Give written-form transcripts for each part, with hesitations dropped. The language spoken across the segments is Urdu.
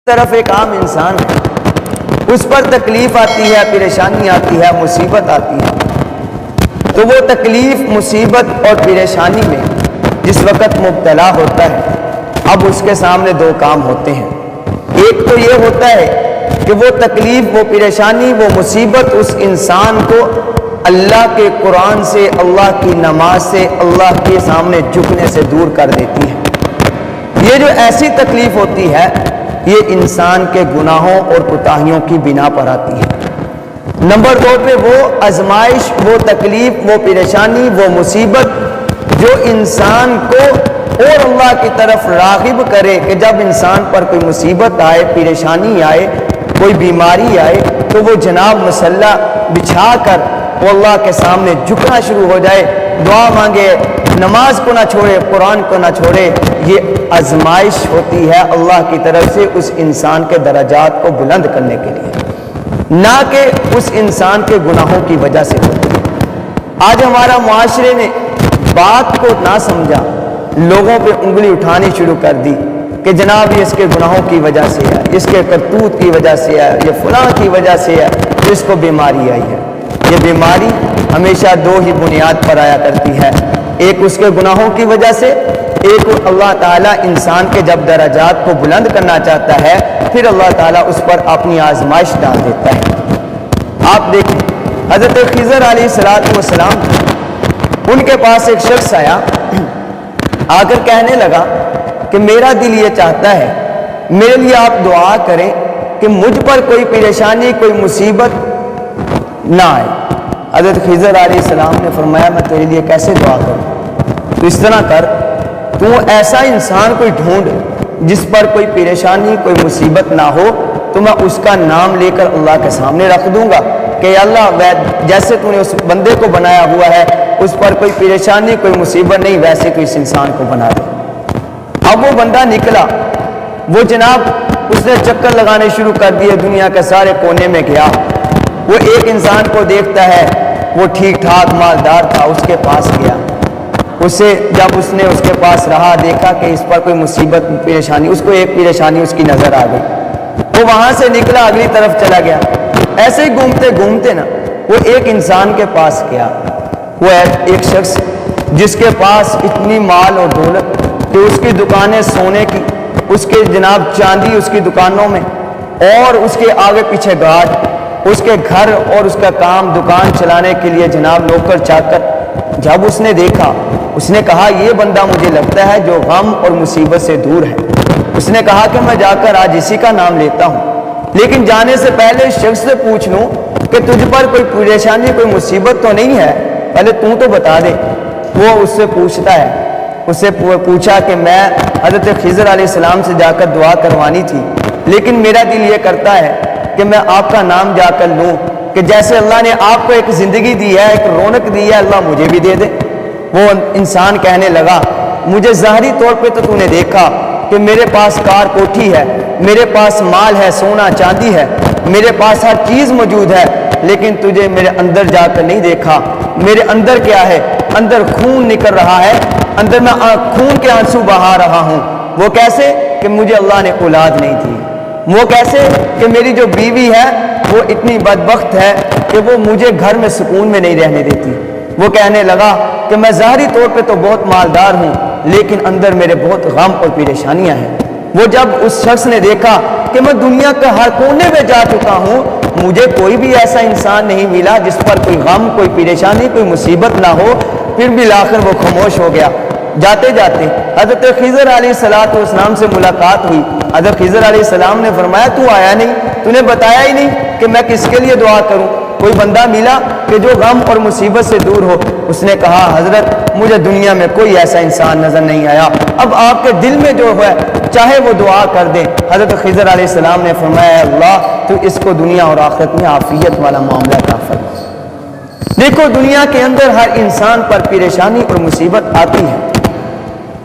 طرف ایک عام انسان ہے، اس پر تکلیف آتی ہے، پریشانی آتی ہے، مصیبت آتی ہے، تو وہ تکلیف، مصیبت اور پریشانی میں جس وقت مبتلا ہوتا ہے، اب اس کے سامنے دو کام ہوتے ہیں۔ ایک تو یہ ہوتا ہے کہ وہ تکلیف، وہ پریشانی، وہ مصیبت اس انسان کو اللہ کے قرآن سے، اللہ کی نماز سے، اللہ کے سامنے جھکنے سے دور کر دیتی ہے۔ یہ جو ایسی تکلیف ہوتی ہے، یہ انسان کے گناہوں اور کوتاہیوں کی بنا پر آتی ہے۔ نمبر دو پہ وہ آزمائش، وہ تکلیف، وہ پریشانی، وہ مصیبت جو انسان کو اور اللہ کی طرف راغب کرے کہ جب انسان پر کوئی مصیبت آئے، پریشانی آئے، کوئی بیماری آئے تو وہ جناب مسلح بچھا کر وہ اللہ کے سامنے جھکنا شروع ہو جائے، دعا مانگے، نماز کو نہ چھوڑے، قرآن کو نہ چھوڑے۔ یہ آزمائش ہوتی ہے اللہ کی طرف سے اس انسان کے درجات کو بلند کرنے کے لیے، نہ کہ اس انسان کے گناہوں کی وجہ سے ہوتی ہے۔ آج ہمارا معاشرے نے بات کو نہ سمجھا، لوگوں پہ انگلی اٹھانی شروع کر دی کہ جناب یہ اس کے گناہوں کی وجہ سے ہے، اس کے کرتوت کی وجہ سے ہے، یہ فلاں کی وجہ سے ہے، تو اس کو بیماری آئی ہے۔ یہ بیماری ہمیشہ دو ہی بنیاد پر آیا کرتی ہے، ایک اس کے گناہوں کی وجہ سے، ایک اللہ تعالیٰ انسان کے جب درجات کو بلند کرنا چاہتا ہے پھر اللہ تعالیٰ اس پر اپنی آزمائش ڈال دیتا ہے۔ آپ دیکھیں حضرت خضر علیہ السلام، ان کے پاس ایک شخص آیا، آ کر کہنے لگا کہ میرا دل یہ چاہتا ہے میرے لیے آپ دعا کریں کہ مجھ پر کوئی پریشانی، کوئی مصیبت نہ آئے۔ حضرت خضر علیہ السلام نے فرمایا میں تیرے لیے کیسے دعا کروں؟ تو اس طرح کر، تو ایسا انسان کوئی ڈھونڈ جس پر کوئی پریشانی، کوئی مصیبت نہ ہو، تو میں اس کا نام لے کر اللہ کے سامنے رکھ دوں گا کہ اللہ جیسے تو نے اس بندے کو بنایا ہوا ہے اس پر کوئی پریشانی، کوئی مصیبت نہیں، ویسے تو اس انسان کو بنا دے۔ اب وہ بندہ نکلا، وہ جناب اس نے چکر لگانے شروع کر دیے، دنیا کے سارے کونے میں گیا، وہ ایک انسان کو دیکھتا ہے، وہ ٹھیک ٹھاک مالدار تھا، اس کے پاس گیا، اسے جب اس نے اس کے پاس رہا، دیکھا کہ اس پر کوئی مصیبت، پریشانی، اس کو ایک پریشانی اس کی نظر آ گئی، وہ وہاں سے نکلا، اگلی طرف چلا گیا، ایسے ہی گھومتے گھومتے نا وہ ایک انسان کے پاس گیا، وہ ایک شخص جس کے پاس اتنی مال اور دولت کہ اس کی دکانیں سونے کی، اس کے جناب چاندی اس کی دکانوں میں، اور اس کے آگے پیچھے گارڈ، اس کے گھر اور اس کا کام، دکان چلانے کے لیے جناب نوکر چاکر۔ جب اس نے دیکھا، اس نے کہا یہ بندہ مجھے لگتا ہے جو غم اور مصیبت سے دور ہے۔ اس نے کہا کہ میں جا کر آج اسی کا نام لیتا ہوں، لیکن جانے سے پہلے اس شخص سے پوچھ لوں کہ تجھ پر کوئی پریشانی، کوئی مصیبت تو نہیں ہے، پہلے تو بتا دے۔ وہ اس سے پوچھتا ہے، اس سے پوچھا کہ میں حضرت خضر علیہ السلام سے جا کر دعا کروانی تھی، لیکن میرا دل یہ کرتا ہے کہ میں آپ کا نام جا کر لوں کہ جیسے اللہ نے آپ کو ایک زندگی دی ہے، ایک رونق دی ہے، اللہ مجھے بھی دے دے۔ وہ انسان کہنے لگا مجھے ظاہری طور پہ تو نے دیکھا کہ میرے پاس کار کوٹھی ہے، میرے پاس مال ہے، سونا چاندی ہے، میرے پاس ہر چیز موجود ہے، لیکن تجھے میرے اندر جا کر نہیں دیکھا۔ میرے اندر کیا ہے؟ اندر خون نکل رہا ہے، اندر میں خون کے آنسو بہا رہا ہوں۔ وہ کیسے؟ کہ مجھے اللہ نے اولاد نہیں دی۔ وہ کیسے؟ کہ میری جو بیوی ہے وہ اتنی بدبخت ہے کہ وہ مجھے گھر میں سکون میں نہیں رہنے دیتی۔ وہ کہنے لگا کہ میں ظاہری طور پہ تو بہت مالدار ہوں، لیکن اندر میرے بہت غم اور پریشانیاں ہیں۔ وہ جب اس شخص نے دیکھا کہ میں دنیا کے ہر کونے میں جا چکا ہوں، مجھے کوئی بھی ایسا انسان نہیں ملا جس پر کوئی غم، کوئی پریشانی، کوئی مصیبت نہ ہو، پھر بھی آخر وہ خاموش ہو گیا۔ جاتے جاتے حضرت خضر علیہ السلام سے ملاقات ہوئی۔ حضرت خضر علیہ السلام نے فرمایا تو آیا نہیں، تو نے بتایا ہی نہیں کہ میں کس کے لیے دعا کروں، کوئی بندہ ملا کہ جو غم اور مصیبت سے دور ہو؟ اس نے کہا حضرت مجھے دنیا میں کوئی ایسا انسان نظر نہیں آیا، اب آپ کے دل میں جو ہے چاہے وہ دعا کر دیں۔ حضرت خضر علیہ السلام نے فرمایا اللہ تو اس کو دنیا اور آخرت میں عافیت والا معاملہ عطا فرما۔ دیکھو دنیا کے اندر ہر انسان پر پریشانی اور مصیبت آتی ہے،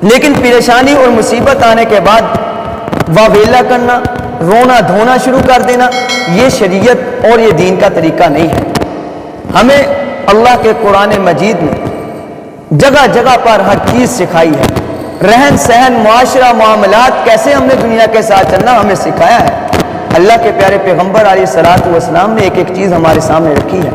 لیکن پریشانی اور مصیبت آنے کے بعد واویلا کرنا، رونا دھونا شروع کر دینا، یہ شریعت اور یہ دین کا طریقہ نہیں ہے۔ ہمیں اللہ کے قرآن مجید میں جگہ جگہ پر ہر چیز سکھائی ہے، رہن سہن، معاشرہ، معاملات، کیسے ہم نے دنیا کے ساتھ چلنا ہمیں سکھایا ہے۔ اللہ کے پیارے پیغمبر علیہ الصلوۃ والسلام نے ایک ایک چیز ہمارے سامنے رکھی ہے۔